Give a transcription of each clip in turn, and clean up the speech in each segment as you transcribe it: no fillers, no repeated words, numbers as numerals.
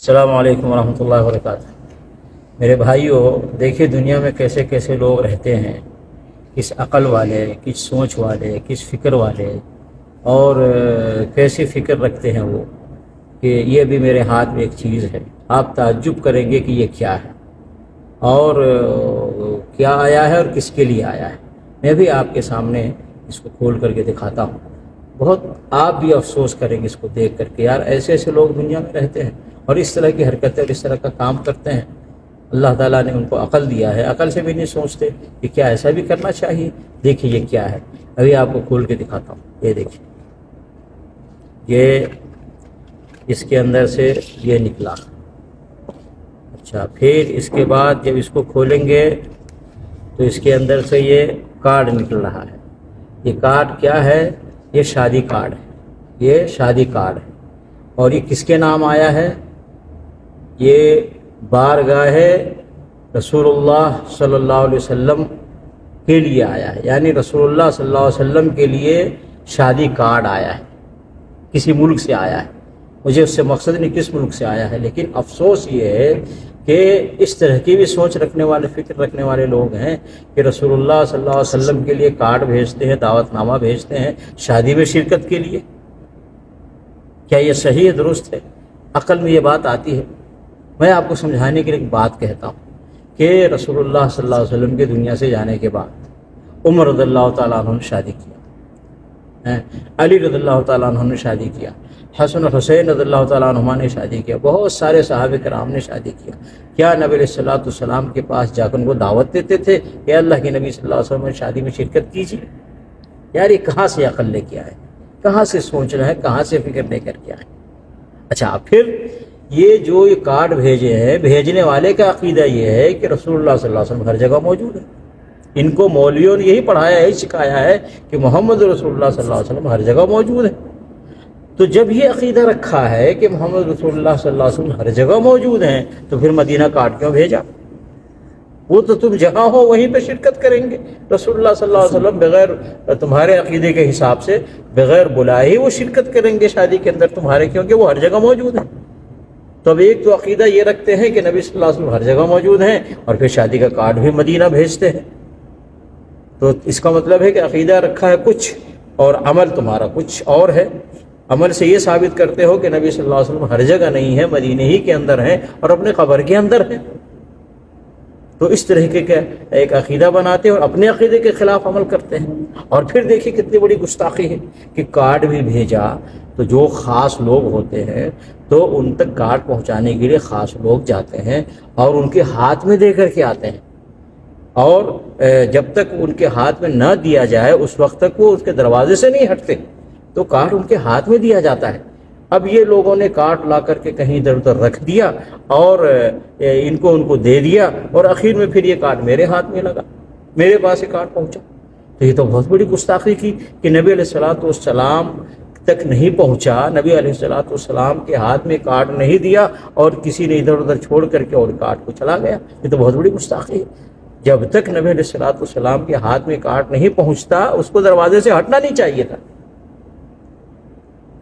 السلام علیکم ورحمۃ اللہ وبرکاتہ۔ میرے بھائیوں، دیکھیے دنیا میں کیسے کیسے لوگ رہتے ہیں، کس عقل والے، کس سوچ والے، کس فکر والے، اور کیسی فکر رکھتے ہیں وہ کہ یہ بھی میرے ہاتھ میں ایک چیز ہے۔ آپ تعجب کریں گے کہ یہ کیا ہے اور کیا آیا ہے اور کس کے لیے آیا ہے۔ میں بھی آپ کے سامنے اس کو کھول کر کے دکھاتا ہوں۔ بہت آپ بھی افسوس کریں گے اس کو دیکھ کر کے، یار ایسے ایسے لوگ دنیا میں رہتے ہیں اور اس طرح کی حرکتیں اور اس طرح کا کام کرتے ہیں۔ اللہ تعالیٰ نے ان کو عقل دیا ہے، عقل سے بھی نہیں سوچتے کہ کیا ایسا بھی کرنا چاہیے۔ دیکھیے یہ کیا ہے، ابھی آپ کو کھول کے دکھاتا ہوں۔ یہ دیکھیے، یہ اس کے اندر سے یہ نکلا۔ اچھا، پھر اس کے بعد جب اس کو کھولیں گے تو اس کے اندر سے یہ کارڈ نکل رہا ہے۔ یہ کارڈ کیا ہے؟ یہ شادی کارڈ ہے، یہ شادی کارڈ ہے۔ اور یہ کس کے نام آیا ہے؟ یہ بارگاہ رسول اللہ صلی اللہ علیہ وسلم کے لیے آیا ہے، یعنی رسول اللہ صلی اللہ علیہ وسلم کے لیے شادی کارڈ آیا ہے، کسی ملک سے آیا ہے۔ مجھے اس سے مقصد نہیں کس ملک سے آیا ہے، لیکن افسوس یہ ہے کہ اس طرح کی بھی سوچ رکھنے والے، فکر رکھنے والے لوگ ہیں کہ رسول اللہ صلی اللہ علیہ وسلم کے لیے کارڈ بھیجتے ہیں، دعوت نامہ بھیجتے ہیں شادی میں شرکت کے لیے۔ کیا یہ صحیح ہے، درست ہے؟ عقل میں یہ بات آتی ہے؟ میں آپ کو سمجھانے کے لیے ایک بات کہتا ہوں کہ رسول اللہ صلی اللہ علیہ وسلم کے دنیا سے جانے کے بعد عمر رضی اللہ تعالیٰ عنہ نے شادی کیا، علی رضی اللہ تعالیٰ عنہ نے شادی کیا، حسن و حسین رضی اللہ تعالیٰ عنہما نے شادی کیا، بہت سارے صحابہ کرام نے شادی کیا۔ کیا نبی علیہ الصلوۃ والسلام کے پاس جا کر ان کو دعوت دیتے تھے کہ اللہ کے نبی صلی اللہ علیہ وسلم نے شادی میں شرکت کیجیے؟ یار یہ کہاں سے عقل لے کے آئے، کہاں سے سوچنا ہے، کہاں سے فکر لے کر کے آئے؟ اچھا، پھر یہ جو یہ کارڈ بھیجے ہیں، بھیجنے والے کا عقیدہ یہ ہے کہ رسول اللہ صلی اللہ علیہ وسلم ہر جگہ موجود ہے۔ ان کو مولویوں نے یہی پڑھایا، یہی سکھایا ہے کہ محمد رسول اللہ صلی اللہ علیہ وسلم ہر جگہ موجود ہے۔ تو جب یہ عقیدہ رکھا ہے کہ محمد رسول اللہ صلی اللہ علیہ وسلم ہر جگہ موجود ہیں، تو پھر مدینہ کارڈ کیوں بھیجا؟ وہ تو تم جہاں ہو وہیں پہ شرکت کریں گے۔ رسول اللہ صلی اللہ علیہ وسلم بغیر تمہارے عقیدے کے حساب سے بغیر بلائے ہی وہ شرکت کریں گے شادی کے اندر تمہارے، کیونکہ وہ ہر جگہ موجود ہیں۔ تو اب ایک تو عقیدہ یہ رکھتے ہیں کہ نبی صلی اللہ علیہ وسلم ہر جگہ موجود ہیں، اور پھر شادی کا کارڈ بھی مدینہ بھیجتے ہیں۔ تو اس کا مطلب ہے کہ عقیدہ رکھا ہے کچھ اور عمل تمہارا کچھ اور ہے۔ عمل سے یہ ثابت کرتے ہو کہ نبی صلی اللہ علیہ وسلم ہر جگہ نہیں ہے، مدینہ ہی کے اندر ہیں اور اپنے قبر کے اندر ہیں۔ تو اس طرح کے ایک عقیدہ بناتے ہیں اور اپنے عقیدے کے خلاف عمل کرتے ہیں۔ اور پھر دیکھیے کتنی بڑی گستاخی ہے کہ کارڈ بھی بھیجا، تو جو خاص لوگ ہوتے ہیں تو ان تک کارڈ پہنچانے کے لیے خاص لوگ جاتے ہیں اور ان کے ہاتھ میں دے کر کے آتے ہیں، اور جب تک ان کے ہاتھ میں نہ دیا جائے اس وقت تک وہ اس کے دروازے سے نہیں ہٹتے، تو کارڈ ان کے ہاتھ میں دیا جاتا ہے۔ اب یہ لوگوں نے کارڈ لا کر کے کہیں ادھر ادھر رکھ دیا اور ان کو دے دیا، اور آخر میں پھر یہ کارڈ میرے ہاتھ میں لگا، میرے پاس یہ کارڈ پہنچا۔ تو یہ تو بہت بڑی گستاخی کی کہ نبی علیہ الصلوۃ والسلام تک نہیں پہنچا، نبی علیہ الصلوۃ والسلام کے ہاتھ میں کارڈ نہیں دیا اور کسی نے ادھر ادھر چھوڑ کر کے اور کارڈ کو چلا گیا۔ یہ تو بہت بڑی گستاخی ہے۔ جب تک نبی علیہ الصلوۃ والسلام کے ہاتھ میں کارڈ نہیں پہنچتا اس کو دروازے سے ہٹنا نہیں چاہیے تھا،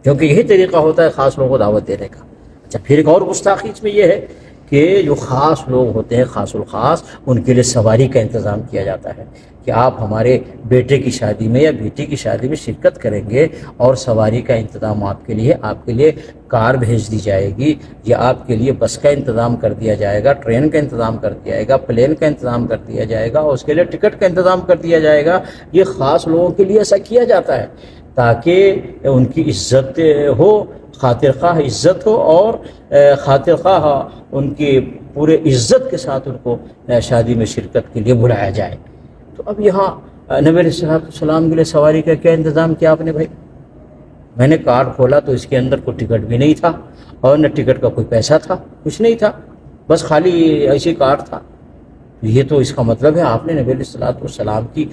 کیونکہ یہی طریقہ ہوتا ہے خاص لوگوں کو دعوت دینے کا۔ اچھا، پھر ایک اور گستاخی اس میں یہ ہے کہ جو خاص لوگ ہوتے ہیں، خاص الخاص، ان کے لیے سواری کا انتظام کیا جاتا ہے کہ آپ ہمارے بیٹے کی شادی میں یا بیٹی کی شادی میں شرکت کریں گے اور سواری کا انتظام آپ کے لیے کار بھیج دی جائے گی، یا آپ کے لیے بس کا انتظام کر دیا جائے گا، ٹرین کا انتظام کر دیا جائے گا، پلین کا انتظام کر دیا جائے گا، اور اس کے لیے ٹکٹ کا انتظام کر دیا جائے گا۔ یہ خاص لوگوں کے لیے ایسا کیا جاتا ہے تاکہ ان کی عزت ہو، خاطر خواہ عزت ہو، اور خاطر خواہ ان کی پورے عزت کے ساتھ ان کو شادی میں شرکت کے لیے بلایا جائے۔ تو اب یہاں نبی علیہ السلام کے لیے سواری کا کیا انتظام کیا آپ نے؟ بھائی میں نے کارڈ کھولا تو اس کے اندر کوئی ٹکٹ بھی نہیں تھا، اور نہ ٹکٹ کا کوئی پیسہ تھا، کچھ نہیں تھا، بس خالی ایسی کارڈ تھا۔ یہ تو اس کا مطلب ہے آپ نے نبی علیہ الصلوۃ والسلام کی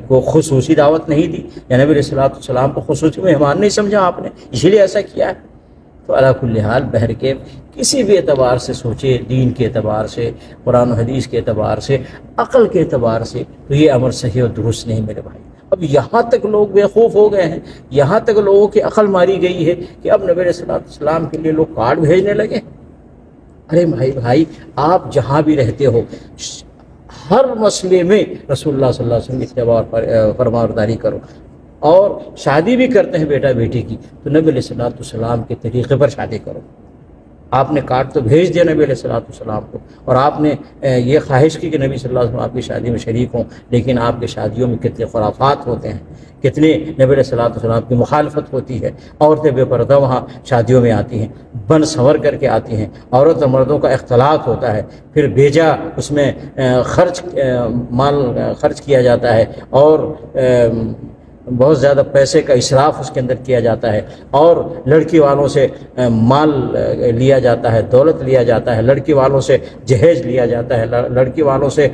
کو خصوصی دعوت نہیں دی، یا نبی علیہ الصلوۃ والسلام کو خصوصی مہمان نہیں سمجھا آپ نے، اسی لیے ایسا کیا ہے۔ تو علی کل حال بہر کے کسی بھی اعتبار سے سوچے، دین کے اعتبار سے، قرآن و حدیث کے اعتبار سے، عقل کے اعتبار سے، تو یہ امر صحیح اور درست نہیں میرے بھائی۔ اب یہاں تک لوگ بیوقوف ہو گئے ہیں، یہاں تک لوگوں کی عقل ماری گئی ہے کہ اب نبی علیہ الصلوۃ والسلام کے لیے لوگ کارڈ بھیجنے لگے۔ ارے بھائی آپ جہاں بھی رہتے ہو ہر مسئلے میں رسول اللہ صلی اللہ علیہ وسلم کی اتباع اور فرمانبرداری کرو. اور شادی بھی کرتے ہیں بیٹا بیٹی کی تو نبی علیہ الصلوۃ والسلام کے طریقے پر شادی کرو. آپ نے کارڈ تو بھیج دیا نبی علیہ الصلوۃ والسلام کو، اور آپ نے یہ خواہش کی کہ نبی صلی اللہ علیہ وسلم آپ کی شادی میں شریک ہوں، لیکن آپ کی شادیوں میں کتنے خرافات ہوتے ہیں، کتنے نبی علیہ الصلوۃ والسلام کی مخالفت ہوتی ہے. عورتیں بے پردہ وہاں شادیوں میں آتی ہیں، بن سنور کر کے آتی ہیں، عورت اور مردوں کا اختلاط ہوتا ہے، پھر بیجا اس میں مال خرچ کیا جاتا ہے، اور بہت زیادہ پیسے کا اسراف اس کے اندر کیا جاتا ہے، اور لڑکی والوں سے مال لیا جاتا ہے، دولت لیا جاتا ہے، لڑکی والوں سے جہیز لیا جاتا ہے، لڑکی والوں سے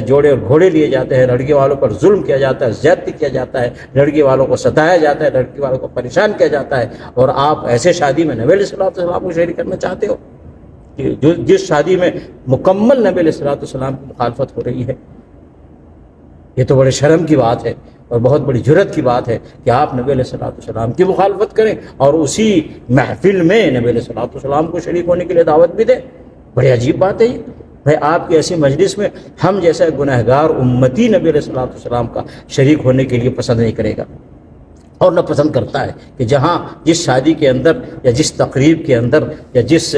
جوڑے اور گھوڑے لیے جاتے ہیں، لڑکی والوں پر ظلم کیا جاتا ہے، زیادتی کیا جاتا ہے، لڑکی والوں کو ستایا جاتا ہے، لڑکی والوں کو پریشان کیا جاتا ہے. اور آپ ایسے شادی میں نبی علیہ الصلوۃ والسلام کو شریک کرنا چاہتے ہو کہ جس شادی میں مکمل نبی علیہ الصلوۃ والسلام کی مخالفت ہو رہی ہے. یہ تو بڑے شرم کی بات ہے اور بہت بڑی جرت کی بات ہے کہ آپ نبی علیہ الصلوۃ والسلام کی مخالفت کریں اور اسی محفل میں نبی علیہ الصلوۃ والسلام کو شریک ہونے کے لیے دعوت بھی دیں. بڑی عجیب بات ہے یہ. بھائی آپ کی ایسی مجلس میں ہم جیسا گنہگار امتی نبی علیہ الصلوۃ والسلام کا شریک ہونے کے لیے پسند نہیں کرے گا، اور نہ پسند کرتا ہے کہ جہاں جس شادی کے اندر یا جس تقریب کے اندر یا جس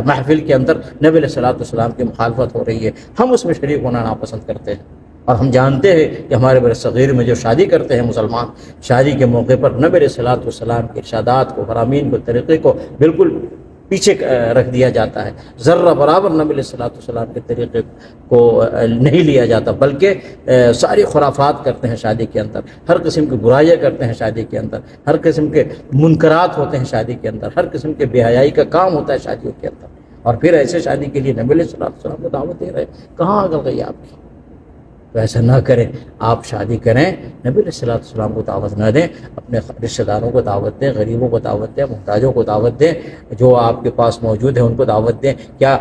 محفل کے اندر نبی علیہ الصلوۃ والسلام کی مخالفت ہو رہی ہے ہم اس میں شریک ہونا ناپسند کرتے ہیں. اور ہم جانتے ہیں کہ ہمارے بر صغیر میں جو شادی کرتے ہیں مسلمان، شادی کے موقع پر نبی علیہ الصلوۃ والسلام کے ارشادات کو، فرامین کو، طریقے کو بالکل پیچھے رکھ دیا جاتا ہے. ذرہ برابر نبی علیہ الصلوۃ والسلام کے طریقے کو نہیں لیا جاتا، بلکہ ساری خرافات کرتے ہیں شادی کے اندر، ہر قسم کی برائیاں کرتے ہیں شادی کے اندر، ہر قسم کے منکرات ہوتے ہیں شادی کے اندر، ہر قسم کے بے حیائی کا کام ہوتا ہے شادیوں کے اندر. اور پھر ایسے شادی کے لیے نبی علیہ الصلوۃ والسلام کو دعوت دے رہے ہیں. کہاں اگر گئی آپ کی؟ تو ایسا نہ کریں. آپ شادی کریں، نبی علیہ الصلوۃ والسلام کو دعوت نہ دیں، اپنے رشتہ داروں کو دعوت دیں، غریبوں کو دعوت دیں، محتاجوں کو دعوت دیں، جو آپ کے پاس موجود ہیں ان کو دعوت دیں. کیا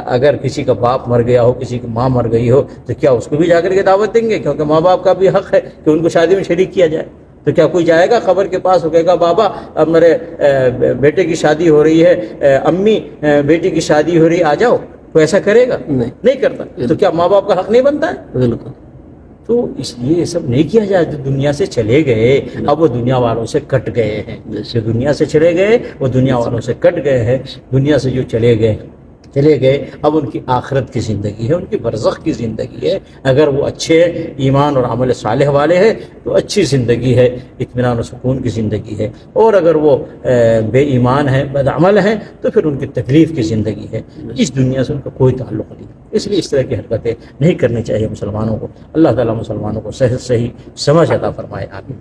اگر کسی کا باپ مر گیا ہو، کسی کی ماں مر گئی ہو، تو کیا اس کو بھی جا کر کے دعوت دیں گے؟ کیونکہ ماں باپ کا بھی حق ہے کہ ان کو شادی میں شریک کیا جائے. تو کیا کوئی جائے گا قبر کے پاس، ہو کہے گا بابا اب میرے بیٹے کی شادی ہو رہی ہے، امی بیٹی کی شادی ہو رہی ہے، آ جاؤ؟ تو ایسا کرے گا؟ نہیں کرتا. تو کیا ماں باپ کا حق نہیں بنتا ہے؟ بالکل. تو اس لیے یہ سب نہیں کیا جائے. جو دنیا سے چلے گئے اب وہ دنیا والوں سے کٹ گئے ہیں. جو دنیا سے چلے گئے وہ دنیا والوں سے کٹ گئے ہیں. دنیا سے جو چلے گئے اب ان کی آخرت کی زندگی ہے، ان کی برزخ کی زندگی ہے. اگر وہ اچھے ایمان اور عمل صالح والے ہیں تو اچھی زندگی ہے، اطمینان و سکون کی زندگی ہے. اور اگر وہ بے ایمان ہیں، بد عمل ہیں، تو پھر ان کی تکلیف کی زندگی ہے. اس دنیا سے ان کا کوئی تعلق نہیں. اس لیے اس طرح کی حرکتیں نہیں کرنی چاہیے مسلمانوں کو. اللہ تعالیٰ مسلمانوں کو صحیح سمجھ عطا فرمائے. آمین.